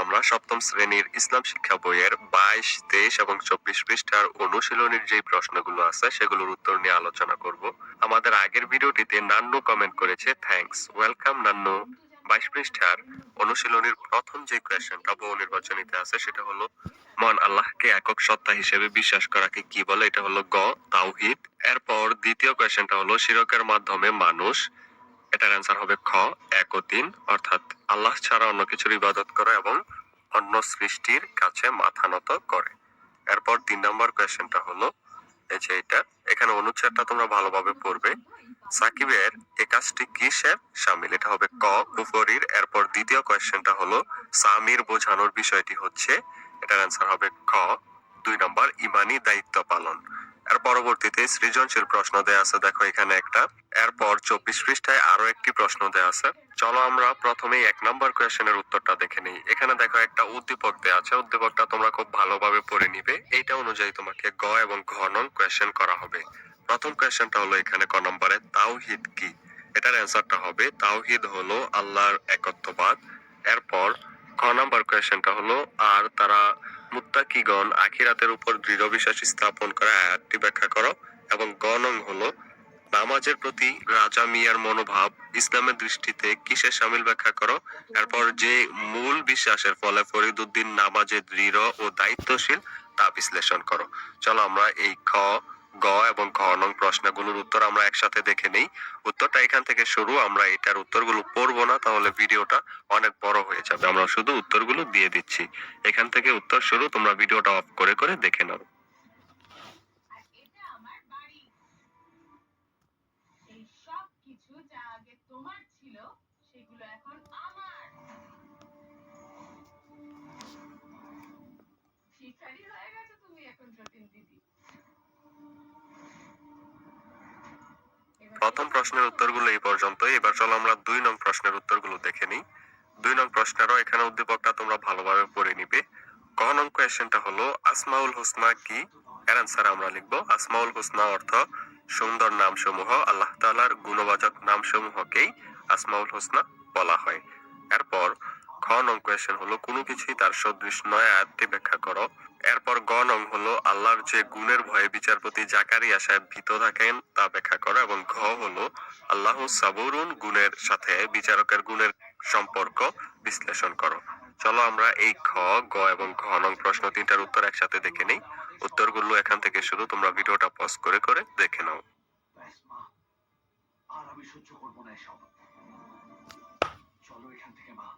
আমরা সপ্তম শ্রেণীর ইসলাম শিক্ষা বইয়ের 22, 23 এবং 24 পৃষ্ঠার অনুশীলনীর যে প্রশ্নগুলো আছে সেগুলোর উত্তর নিয়ে আলোচনা করব। আমাদের আগের ভিডিওটিতে নান্নু কমেন্ট করেছে, থ্যাঙ্কস, ওয়েলকাম নান্নু। 22 পৃষ্ঠার অনুশীলনীর প্রথম যে কোয়েশ্চেনটা বহু নির্বাচনীতে আছে সেটা হলো মহান আল্লাহকে একক সত্তা হিসেবে বিশ্বাস করাকে কি বলে? এটা হলো গ, তাওহীদ। এরপর দ্বিতীয় কোয়েশ্চেনটা হলো শিরকের মাধ্যমে মানুষ, এটার অ্যান্সার হবে খ, 1 ও 3, অর্থাৎ আল্লাহ ছাড়া অন্য কিছুর ইবাদত করে এবং অন্য সৃষ্টির কাছে মাথা নত করে। এরপর 3 নম্বর কোয়েশ্চেনটা হলো এই যে এটা, এখানে অনুচ্ছেদটা তোমরা ভালোভাবে পড়বে। সাকিবের এ কাজটি কিসের শামিল? এটা হবে ক, কুফরির। এরপর দ্বিতীয় কোয়েশ্চেনটা হলো সামির বোঝানোর বিষয়টি হচ্ছে, এটার অ্যান্সার হবে খ, 2 নম্বর ইমানি দায়িত্ব পালন। এর পরবর্তীতে সৃজনশীল প্রশ্ন দেয়া আছে, দেখো এখানে একটা। এরপর 24 পৃষ্ঠায় আরো একটি প্রশ্ন দেয়া আছে। চলো আমরা প্রথমেই 1 নম্বর কোয়েশ্চেনের উত্তরটা দেখে নিই। এখানে দেখো একটা উদ্দীপক দেয়া আছে, উদ্দীপকটা তোমরা খুব ভালোভাবে পড়ে নিবে। এইটা অনুযায়ী তোমাকে গ এবং ঘ নং কোয়েশ্চেন করা হবে। প্রথম কোয়েশ্চেনটা হলো এখানে ক নম্বরে, তাওহীদ কি? এটার অ্যান্সারটা হবে তাওহীদ হলো আল্লাহর একত্ববাদ। এরপর খ নম্বর কোয়েশ্চেনটা হলো আর তারা মুত্তাকিগণ আখিরাতের উপর দৃঢ় বিশ্বাস স্থাপন করে, আয়াতটি ব্যাখ্যা করো। এবং গ নং হলো নামাজের প্রতি রাজা মিয়ার মনোভাব ইসলামের দৃষ্টিতে কিসের শামিল, ব্যাখ্যা করো। এরপর যে মূল বিশ্বাসের ফলে ফরিদউদ্দিন নামাজে দৃঢ় ও দায়িত্বশীল তা বিশ্লেষণ করো। চলো আমরা এই খ, গ এবং ঘ নং প্রশ্নগুলোর উত্তর আমরা একসাথে দেখে নেই। উত্তরটা এখান থেকে শুরু, আমরা এটার উত্তরগুলো পড়বো না, তাহলে ভিডিওটা অনেক বড় হয়ে যাবে। আমরা শুধু উত্তরগুলো দিয়ে দিচ্ছি। এখান থেকে উত্তর শুরু, তোমরা ভিডিওটা অফ করে করে দেখে নাও। প্রথম প্রশ্নের উত্তরগুলো এই পর্যন্ত। এবার চলো আমরা 2 নং প্রশ্নের উত্তরগুলো দেখে নিই। 2 নং প্রশ্নেরও এখানে উদ্দীপকটা তোমরা ভালোভাবে পড়ে নিবে। ক নং কোয়েশ্চেনটা হলো আসমাউল হোসনা কি? এর অ্যান্সার আমরা লিখবো আসমাউল হোসনা অর্থ সুন্দর নামসমূহ। আল্লাহ তাআলার গুণবাচক নামসমূহকেই আসমাউল হোসনা বলা হয়। এরপর খ নং কোয়েশ্চেন হলো কোনো কিছুই তার সদৃশ নয়, আয়াতটি ব্যাখ্যা করো। এরপর গ নং হলো আল্লাহর যে গুণের ভয়ে বিচারপতি জাকারিয়া সাহেব ভীত থাকেন তা ব্যাখ্যা করো। এবং ঘ হলো আল্লাহ সাবুরুন গুণের সাথে বিচারকের গুণের সম্পর্ক বিশ্লেষণ করো। চলো আমরা এই খ, গ এবং ঘ নং প্রশ্ন তিনটার উত্তর একসাথে দেখে নেই। উত্তরগুলো এখান থেকে শুরু, তোমরা ভিডিওটা পজ করে করে দেখে নাও। আর আমি সহ্য করবো না এসব। চলো এখান থেকে মা।